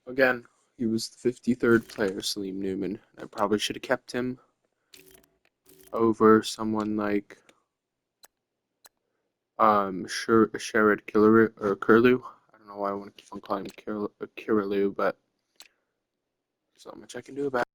Again, he was the 53rd player, Salim Newman. I probably should have kept him over someone like Sherrod Curlew. I don't know why I want to keep on calling him Curlew, but there's not much I can do about it.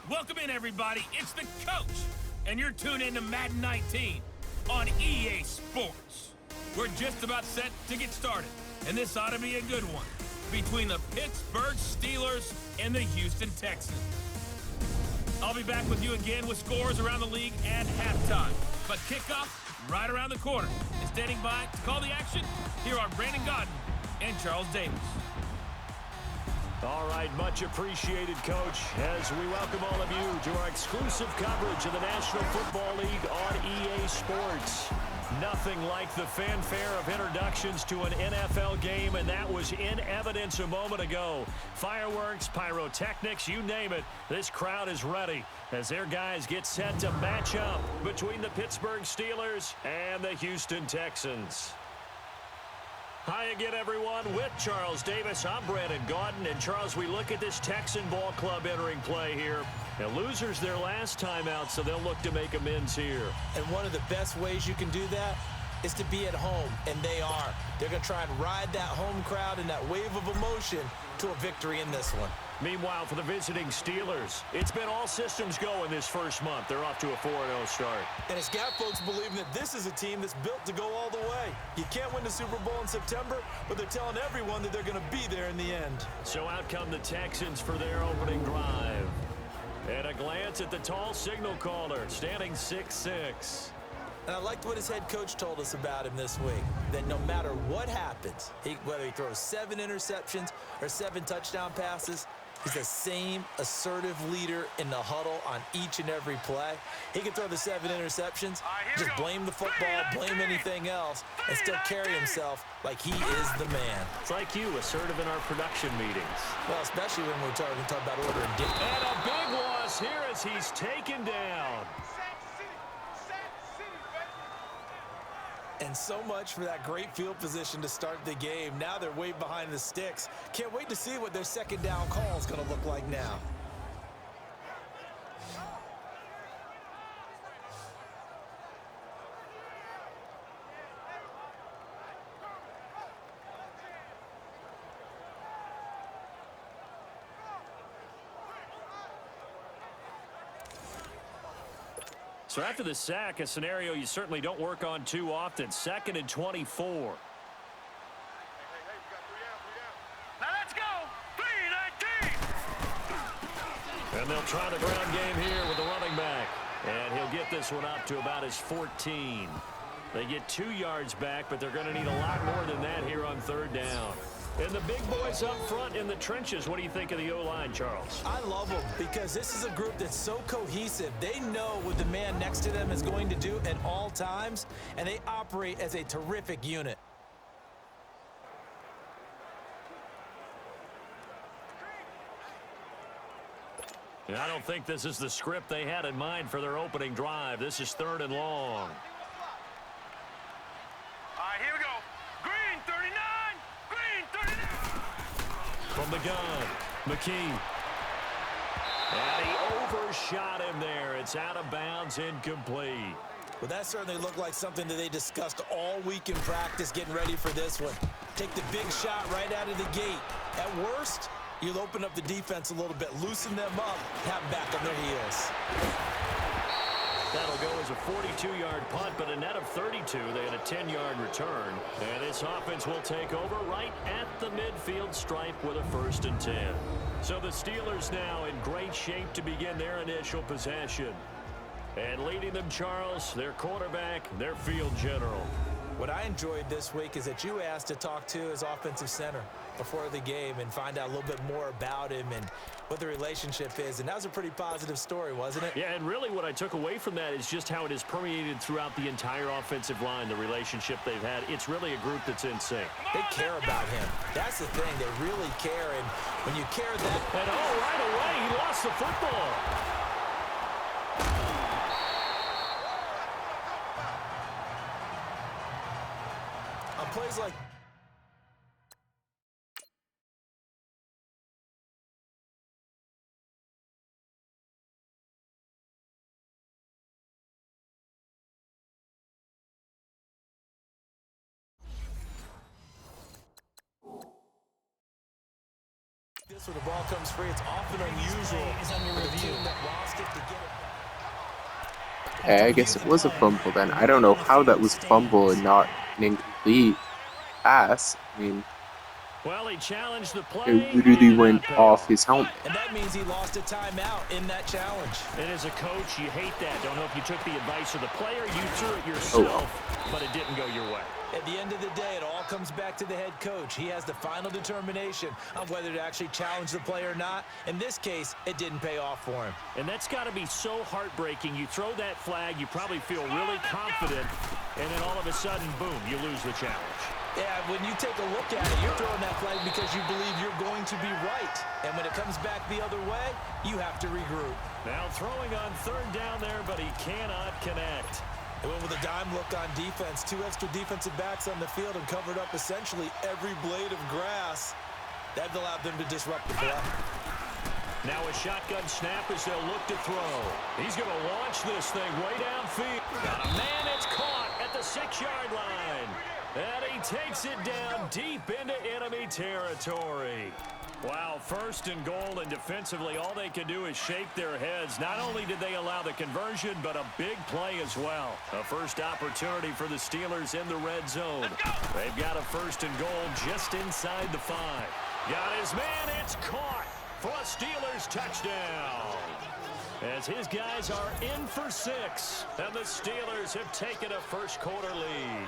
Welcome in, everybody. It's the coach, and you're tuned into Madden 19 on EA Sports. We're just about set to get started, and this ought to be a good one between the Pittsburgh Steelers and the Houston Texans. I'll be back with you again with scores around the league at halftime, but kickoff right around the corner. And standing by to call the action, here are Brandon Godden and Charles Davis. All right, much appreciated, Coach, as we welcome all of you to our exclusive coverage of the National Football League on EA Sports. Nothing like the fanfare of introductions to an NFL game, and that was in evidence a moment ago. Fireworks, pyrotechnics, you name it, this crowd is ready as their guys get set to match up between the Pittsburgh Steelers and the Houston Texans. Hi again, everyone. With Charles Davis, I'm Brandon Godden. And, Charles, we look at this Texan ball club entering play here. Now, losers their last time out, so they'll look to make amends here. And one of the best ways you can do that is to be at home, and they are. They're going to try and ride that home crowd and that wave of emotion to a victory in this one. Meanwhile, for the visiting Steelers, it's been all systems go in this first month. They're off to a 4-0 start. And it's got folks believing that this is a team that's built to go all the way. You can't win the Super Bowl in September, but they're telling everyone that they're going to be there in the end. So out come the Texans for their opening drive. And a glance at the tall signal caller, standing 6'6". And I liked what his head coach told us about him this week, that no matter what happens, whether he throws 7 interceptions or 7 touchdown passes, he's the same assertive leader in the huddle on each and every play. He can throw the 7 interceptions, just blame the football, blame anything else, and still carry himself like he is the man. It's like you, assertive in our production meetings. Well, especially when we're talking about ordering dinner. And a big loss here as he's taken down. And so much for that great field position to start the game. Now they're way behind the sticks. Can't wait to see what their second down call is going to look like now. So after the sack, a scenario you certainly don't work on too often. 2nd and 24. Now let's go. 3-19. And they'll try the ground game here with the running back. And he'll get this one up to about his 14. They get 2 yards back, but they're going to need a lot more than that here on 3rd down. And the big boys up front in the trenches. What do you think of the O-line, Charles? I love them because this is a group that's so cohesive. They know what the man next to them is going to do at all times, and they operate as a terrific unit. And I don't think this is the script they had in mind for their opening drive. This is 3rd and long. All right, here we go. Green 39. Green 39. From the gun, McKee. And he overshot him there. It's out of bounds, incomplete. Well, that certainly looked like something that they discussed all week in practice getting ready for this one. Take the big shot right out of the gate. At worst, you'll open up the defense a little bit, loosen them up, have them back on their heels. That'll go as a 42-yard punt, but a net of 32. They had a 10-yard return. And this offense will take over right at the midfield stripe with a 1st and 10. So the Steelers now in great shape to begin their initial possession. And leading them, Charles, their quarterback, their field general. What I enjoyed this week is that you asked to talk to his offensive center before the game and find out a little bit more about him and what the relationship is. And that was a pretty positive story, wasn't it? Yeah, and really what I took away from that is just how it has permeated throughout the entire offensive line, the relationship they've had. It's really a group that's in sync. They care about him. That's the thing. They really care. And when you care that... And right away, he lost the football. On plays like... this when the ball comes free, it's often unusual for the team that lost it to get it. Hey, I guess it was a fumble then. I don't know how that was fumble and not an incomplete pass. I mean, Well, he challenged the play. it literally went off his helmet. And that means he lost a timeout in that challenge. And as a coach, you hate that. Don't know if you took the advice of the player, you threw it yourself, but it didn't go your way. At the end of the day, it all comes back to the head coach. He has the final determination on whether to actually challenge the play or not. In this case, it didn't pay off for him. And that's got to be so heartbreaking. You throw that flag, you probably feel really confident, and then all of a sudden, boom, you lose the challenge. Yeah, when you take a look at it, you're throwing that flag because you believe you're going to be right. And when it comes back the other way, you have to regroup. Now throwing on 3rd down there, but he cannot connect. They went with a dime look on defense. 2 extra defensive backs on the field and covered up essentially every blade of grass. That allowed them to disrupt the play. Now a shotgun snap as they'll look to throw. He's going to launch this thing way downfield. Got a man, it's caught at the 6-yard line. And he takes it down deep into enemy territory. Wow, 1st and goal, and defensively all they can do is shake their heads. Not only did they allow the conversion, but a big play as well. A first opportunity for the Steelers in the red zone. They've got a 1st and goal just inside the 5. Got his man, it's caught for a Steelers touchdown. As his guys are in for 6, and the Steelers have taken a first-quarter lead.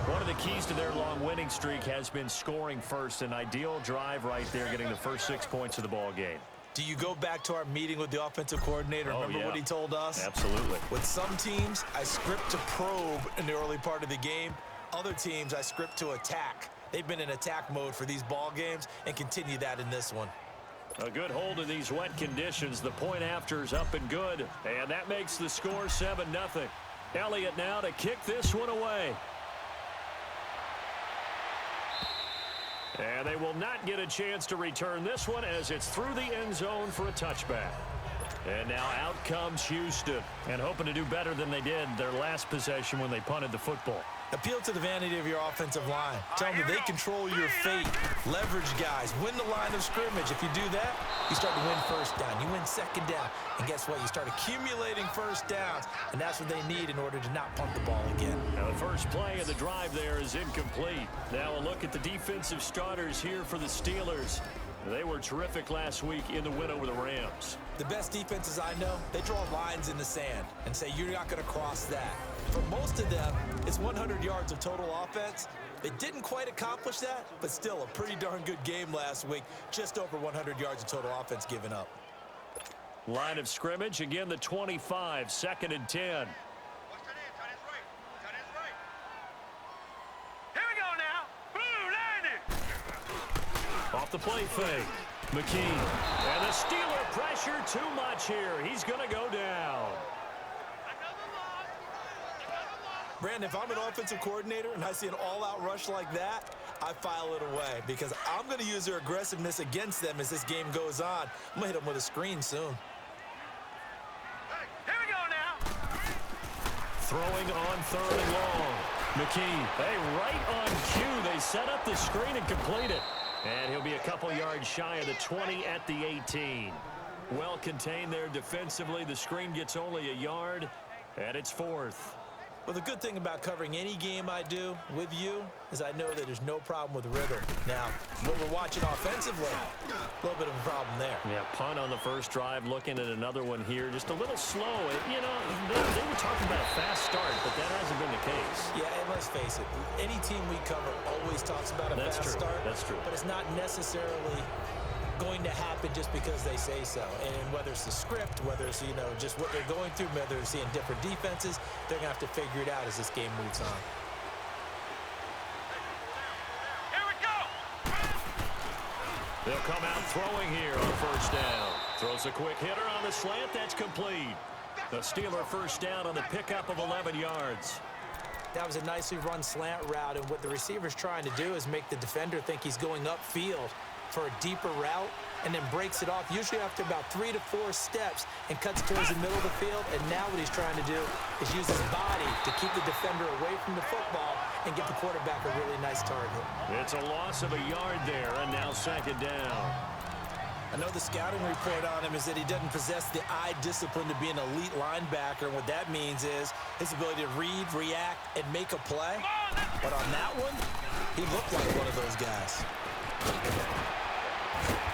One of the keys to their long winning streak has been scoring first. An ideal drive right there, getting the first 6 points of the ball game. Do you go back to our meeting with the offensive coordinator? Remember what he told us? Absolutely. With some teams, I script to probe in the early part of the game. Other teams, I script to attack. They've been in attack mode for these ball games and continue that in this one. A good hold in these wet conditions. The point after is up and good. And that makes the score 7-0. Elliott now to kick this one away. And they will not get a chance to return this one as it's through the end zone for a touchback. And now out comes Houston, and hoping to do better than they did their last possession when they punted the football. Appeal to the vanity of your offensive line. Tell them that they control your fate. Leverage guys. Win the line of scrimmage. If you do that, you start to win first down. You win second down. And guess what? You start accumulating first downs. And that's what they need in order to not punt the ball again. Now the first play of the drive there is incomplete. Now a look at the defensive starters here for the Steelers. They were terrific last week in the win over the Rams. The best defenses I know, they draw lines in the sand and say, you're not going to cross that. For most of them, it's 100 yards of total offense. They didn't quite accomplish that, but still a pretty darn good game last week. Just over 100 yards of total offense given up. Line of scrimmage, again the 25, 2nd and 10. Off the play fake. McKee. And the Steeler pressure too much here. He's going to go down. Brandon, if I'm an offensive coordinator and I see an all-out rush like that, I file it away because I'm going to use their aggressiveness against them as this game goes on. I'm going to hit them with a screen soon. Here we go now. Throwing on 3rd and long. McKee. Hey, right on cue. They set up the screen and complete it. And he'll be a couple yards shy of the 20 at the 18. Well contained there defensively. The screen gets only a yard, and it's 4th. Well, the good thing about covering any game I do with you is I know that there's no problem with rhythm. Now, what we're watching offensively, a little bit of a problem there. Yeah, punt on the first drive, looking at another one here. Just a little slow. You know, they were talking about a fast start, but that hasn't been the case. Yeah, and let's face it, any team we cover always talks about a fast start. That's true. But it's not necessarily going to happen just because they say so. And whether it's the script, whether it's, you know, just what they're going through, whether they're seeing different defenses, they're going to have to figure it out as this game moves on. Here we go. They'll come out throwing here on 1st down. Throws a quick hitter on the slant. That's complete. The Steeler first down on the pickup of 11 yards. That was a nicely run slant route, and what the receiver's trying to do is make the defender think he's going upfield for a deeper route, and then breaks it off, usually after about 3 to 4 steps, and cuts towards the middle of the field. And now what he's trying to do is use his body to keep the defender away from the football and give the quarterback a really nice target. It's a loss of a yard there, and now 2nd down. I know the scouting report on him is that he doesn't possess the eye discipline to be an elite linebacker, and what that means is his ability to read, react, and make a play. But on that one, he looked like one of those guys.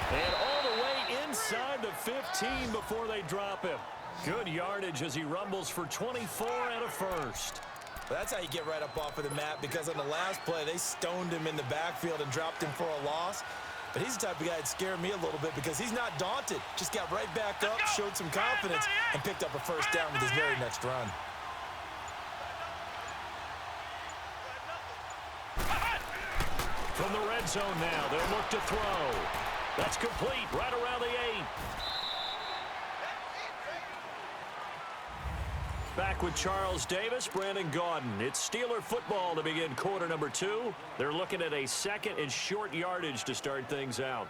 And all the way inside the 15 before they drop him. Good yardage as he rumbles for 24 and a first. But that's how you get right up off of the mat, because on the last play, they stoned him in the backfield and dropped him for a loss. But he's the type of guy that scared me a little bit because he's not daunted. Just got right back up, showed some confidence, and picked up a first down with his very next run. From the red zone now, they'll look to throw. That's complete right around the 8. Back with Charles Davis, Brandon Gaudin. It's Steeler football to begin quarter number 2. They're looking at a 2nd and short yardage to start things out.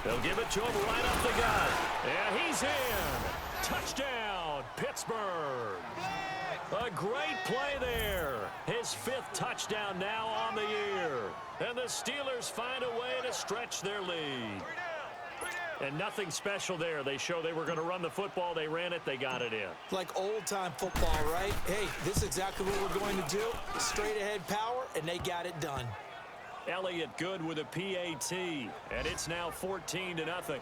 They'll give it to him right up the gut. And he's in. Touchdown, Pittsburgh. A great play there. His 5th touchdown now on the year. And the Steelers find a way to stretch their lead. And nothing special there. They show they were going to run the football. They ran it. They got it in. Like old-time football, right? Hey, this is exactly what we're going to do. Straight-ahead power, and they got it done. Elliott good with a PAT, and it's now 14-0.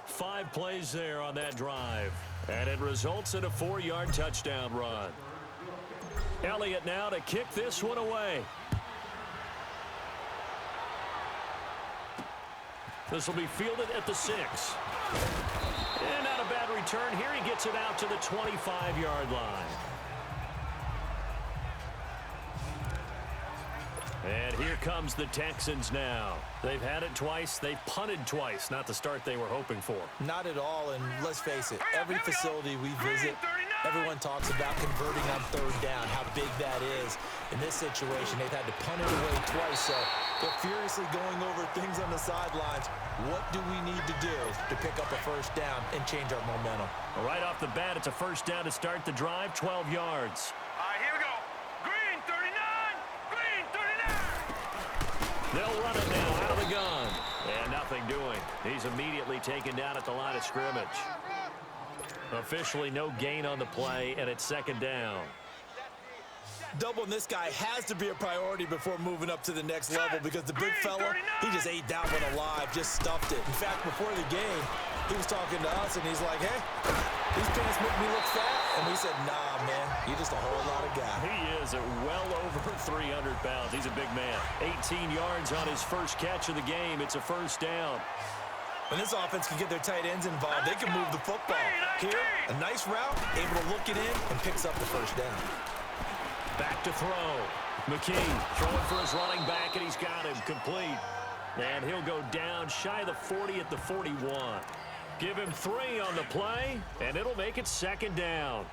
5 plays there on that drive, and it results in a 4-yard touchdown run. Elliott now to kick this one away. This will be fielded at the 6. And not a bad return here. He gets it out to the 25-yard line. And here comes the Texans now. They've had it twice. They've punted twice. Not the start they were hoping for. Not at all, and let's face it, every facility we visit, everyone talks about converting on third down, how big that is. In this situation, they've had to punt it away twice, so they're furiously going over things on the sidelines. What do we need to do to pick up a first down and change our momentum? Well, right off the bat, it's a first down to start the drive, 12 yards. All right, here we go. Green 39, green 39. They'll run it now out of the gun. And nothing doing. He's immediately taken down at the line of scrimmage. Officially no gain on the play, and it's second down. Doubling this guy has to be a priority before moving up to the next level because the big fella, he just ate that one alive, just stuffed it. In fact, before the game, he was talking to us, and he's like, hey, these pants make me look fat. And we said, nah, man, you're just a whole lot of guy. He is at well over 300 pounds. He's a big man. 18 yards on his first catch of the game. It's a first down. When this offense can get their tight ends involved, they can move the football. Here, a nice route, able to look it in, and picks up the first down. Back to throw. McKee throwing for his running back, and he's got him complete. And he'll go down shy of the 40 at the 41. Give him 3 on the play, and it'll make it second down.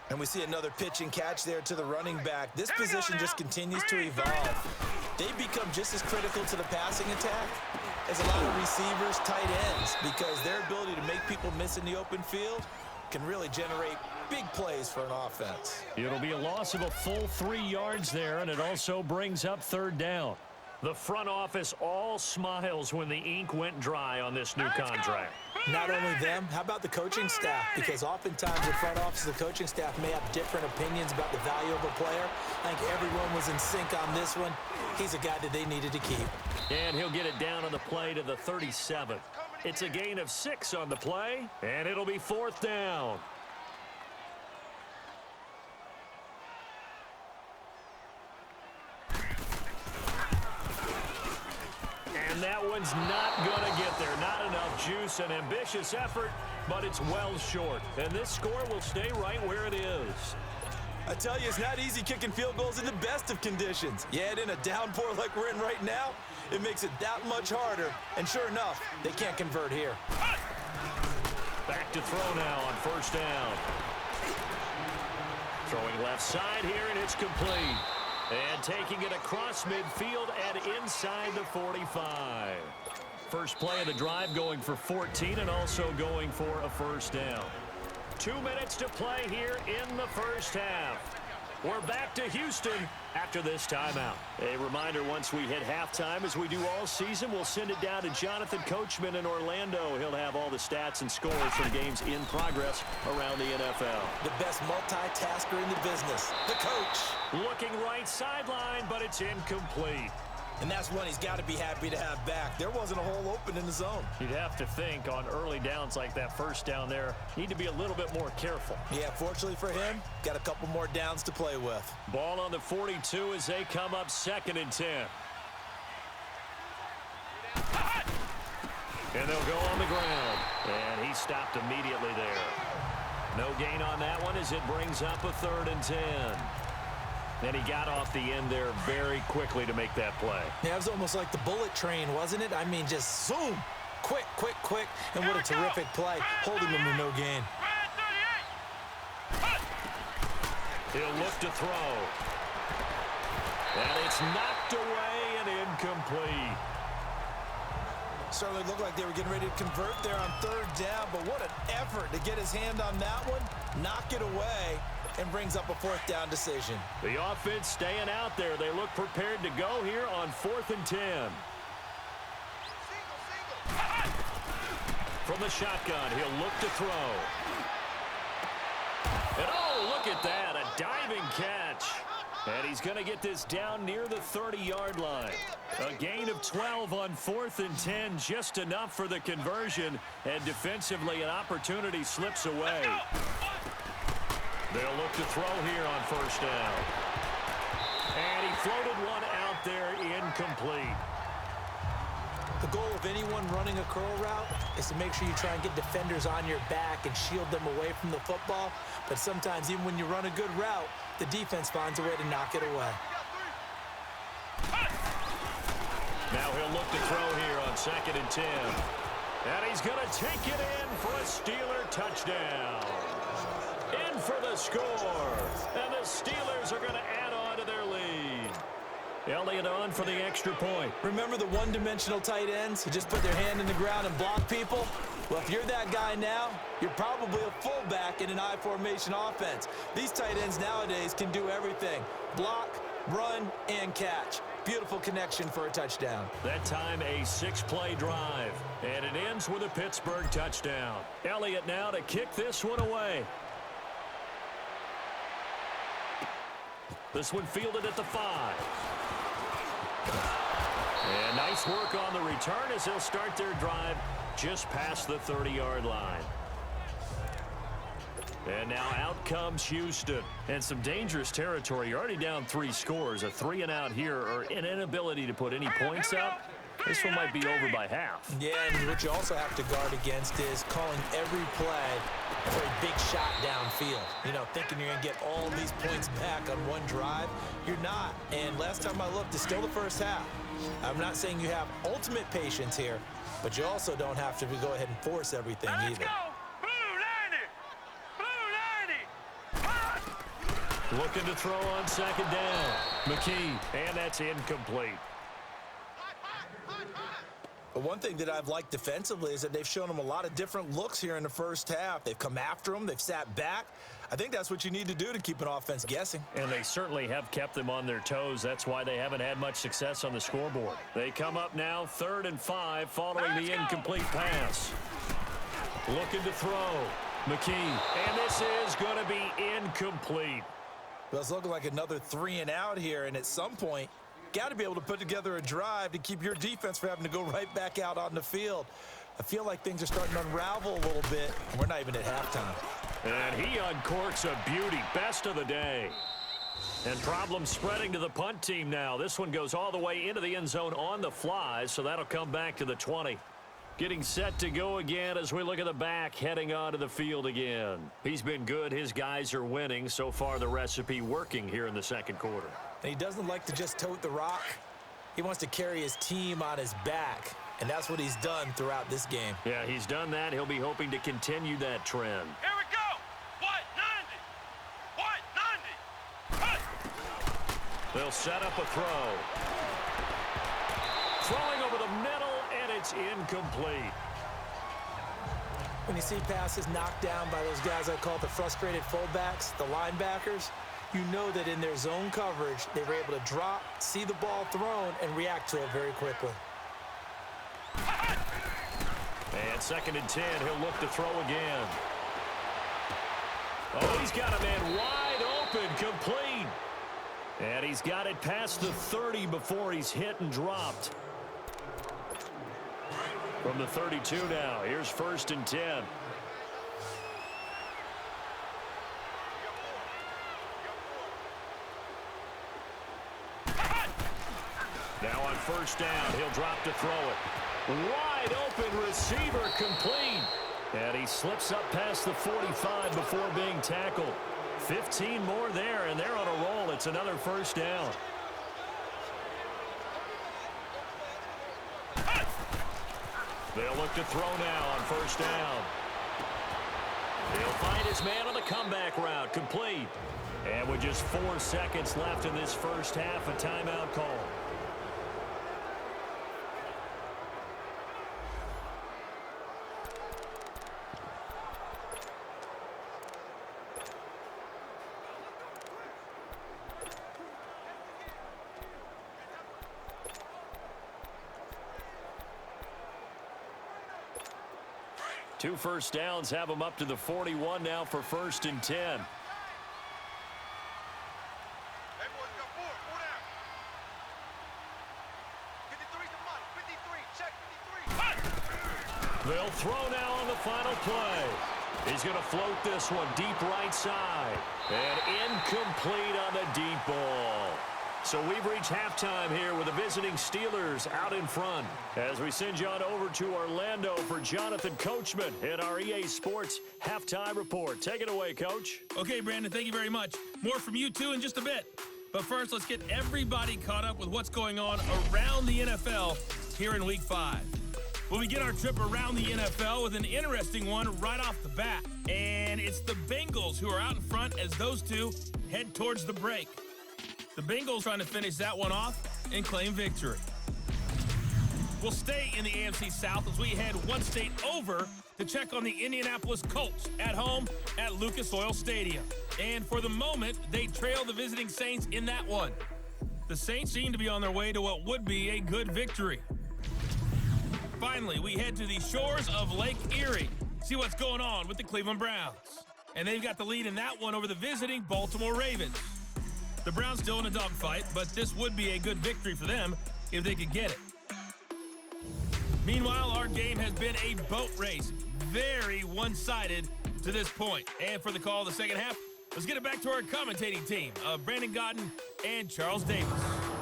And we see another pitch and catch there to the running back. This position just continues to evolve. They become just as critical to the passing attack as a lot of receivers, tight ends, because their ability to make people miss in the open field can really generate big plays for an offense. It'll be a loss of a full 3 yards there, and it also brings up third down. The front office all smiles when the ink went dry on this new contract. Not only them, how about the coaching staff? Because oftentimes the front office, the coaching staff may have different opinions about the value of a player. I think everyone was in sync on this one. He's a guy that they needed to keep. And he'll get it down on the play to the 37. It's a gain of 6 on the play, and it'll be fourth down. And that one's not going to get there. Not enough juice, an ambitious effort, but it's well short. And this score will stay right where it is. I tell you, it's not easy kicking field goals in the best of conditions. Yet in a downpour like we're in right now, it makes it that much harder. And sure enough, they can't convert here. Back to throw now on first down. Throwing left side here, and it's complete. And taking it across midfield and inside the 45. First play of the drive going for 14 and also going for a first down. 2 minutes to play here in the first half. We're back to Houston after this timeout. A reminder, once we hit halftime, as we do all season, we'll send it down to Jonathan Coachman in Orlando. He'll have all the stats and scores from games in progress around the NFL. The best multitasker in the business, the coach. Looking right sideline, but it's incomplete. And that's one he's got to be happy to have back. There wasn't a hole open in the zone. You'd have to think on early downs like that first down there, need to be a little bit more careful. Yeah, fortunately for him, got a couple more downs to play with. Ball on the 42 as they come up 2nd and 10. And they'll go on the ground. And he stopped immediately there. No gain on that one as it brings up a 3rd and 10. And he got off the end there very quickly to make that play. Yeah, it was almost like the bullet train, wasn't it? I mean, just zoom. Quick, quick, quick. And what a terrific play, holding him to no gain. He'll look to throw. And it's knocked away and incomplete. Certainly looked like they were getting ready to convert there on 3rd down, but what an effort to get his hand on that one, knock it away, and brings up a 4th down decision. The offense staying out there. They look prepared to go here on 4th and 10. From the shotgun, he'll look to throw. And oh, look at that, a diving catch. And he's going to get this down near the 30-yard line. A gain of 12 on 4th and 10, just enough for the conversion. And defensively, an opportunity slips away. They'll look to throw here on first down. And he floated one out there, incomplete. The goal of anyone running a curl route is to make sure you try and get defenders on your back and shield them away from the football. But sometimes, even when you run a good route, the defense finds a way to knock it away. Now he'll look to throw here on 2nd and 10. And he's going to take it in for a Steeler touchdown. In for the score. And the Steelers are going to add on to their lead. Elliott on for the extra point. Remember the one-dimensional tight ends who just put their hand in the ground and block people? Well, if you're that guy now, you're probably a fullback in an I formation offense. These tight ends nowadays can do everything. Block, run, and catch. Beautiful connection for a touchdown. That time a 6-play drive. And it ends with a Pittsburgh touchdown. Elliott now to kick this one away. This one fielded at the 5. And nice work on the return as they'll start their drive just past the 30-yard line. And now out comes Houston. And some dangerous territory. You're already down 3 scores. A 3-and-out here or an inability to put any points up. This one might be over by half. Yeah, and what you also have to guard against is calling every play for a big shot downfield. You know, thinking you're going to get all these points back on one drive. You're not. And last time I looked, it's still the first half. I'm not saying you have ultimate patience here, but you also don't have to go ahead and force everything either. Looking to throw on 2nd down. McKee, and that's incomplete. But one thing that I've liked defensively is that they've shown them a lot of different looks here in the first half. They've come after them. They've sat back. I think that's what you need to do to keep an offense guessing. And they certainly have kept them on their toes. That's why they haven't had much success on the scoreboard. They come up now 3rd and 5 following the incomplete pass. Looking to throw. McKee. And this is going to be incomplete. Well, it's looking like another 3-and-out here, and at some point, got to be able to put together a drive to keep your defense from having to go right back out on the field. I feel like things are starting to unravel a little bit, and we're not even at halftime. And he uncorks a beauty. Best of the day. And problems spreading to the punt team now. This one goes all the way into the end zone on the fly, so that'll come back to the 20. Getting set to go again as we look at the back, heading onto the field again. He's been good. His guys are winning. So far, the recipe working here in the second quarter. And he doesn't like to just tote the rock. He wants to carry his team on his back, and that's what he's done throughout this game. Yeah, he's done that. He'll be hoping to continue that trend. Here we go. White 90. White 90. They'll set up a throw. Throwing over the middle, and it's incomplete. When you see passes knocked down by those guys I call the frustrated fullbacks, the linebackers, you know that in their zone coverage, they were able to drop, see the ball thrown, and react to it very quickly. And 2nd and 10, he'll look to throw again. Oh, he's got a man wide open, complete. And he's got it past the 30 before he's hit and dropped. From the 32 now, here's 1st and 10. Now on 1st down, he'll drop to throw it. Wide open receiver, complete. And he slips up past the 45 before being tackled. 15 more there, and they're on a roll. It's another 1st down. They'll look to throw now on 1st down. He'll find his man on the comeback route, complete. And with just 4 seconds left in this first half, a timeout call. Two 1st downs have them up to the 41 now for 1st and 10. They'll throw now on the final play. He's going to float this one deep right side. And incomplete on the deep ball. So we've reached halftime here with the visiting Steelers out in front. As we send you on over to Orlando for Jonathan Coachman in our EA Sports Halftime Report. Take it away, Coach. Okay, Brandon, thank you very much. More from you two in just a bit. But first, let's get everybody caught up with what's going on around the NFL here in Week 5. We'll begin our trip around the NFL with an interesting one right off the bat. And it's the Bengals who are out in front as those two head towards the break. The Bengals trying to finish that one off and claim victory. We'll stay in the AFC South as we head one state over to check on the Indianapolis Colts at home at Lucas Oil Stadium. And for the moment, they trail the visiting Saints in that one. The Saints seem to be on their way to what would be a good victory. Finally, we head to the shores of Lake Erie, see what's going on with the Cleveland Browns. And they've got the lead in that one over the visiting Baltimore Ravens. The Browns still in a dogfight, but this would be a good victory for them if they could get it. Meanwhile, our game has been a boat race, very one-sided to this point. And for the call of the second half, let's get it back to our commentating team of Brandon Godden and Charles Davis.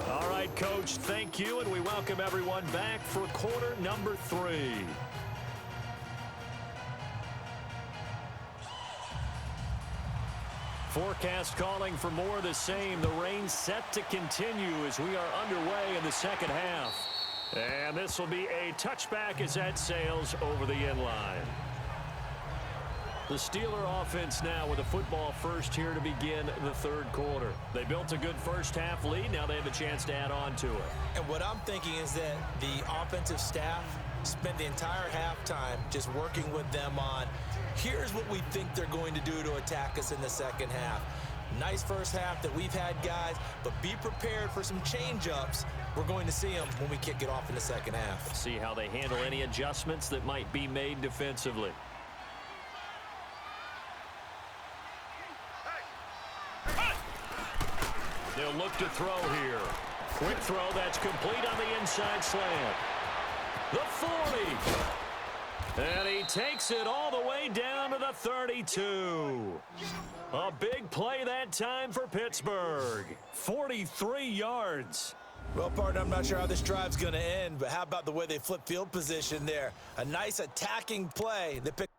All right, Coach, thank you, and we welcome everyone back for quarter number 3. Forecast calling for more of the same. The rain set to continue as we are underway in the second half. And this will be a touchback as that sails over the end line. The Steeler offense now with a football first here to begin the third quarter. They built a good first half lead. Now they have a chance to add on to it. And what I'm thinking is that the offensive staff spent the entire halftime just working with them on, here's what we think they're going to do to attack us in the second half. Nice first half that we've had, guys, but be prepared for some change-ups. We're going to see them when we kick it off in the second half. See how they handle any adjustments that might be made defensively. They'll look to throw here. Quick throw that's complete on the inside slant. The 40. And he takes it all the way down to the 32. A big play that time for Pittsburgh. 43 yards. Well, partner, I'm not sure how this drive's going to end, but how about the way they flip field position there? A nice attacking play. They pick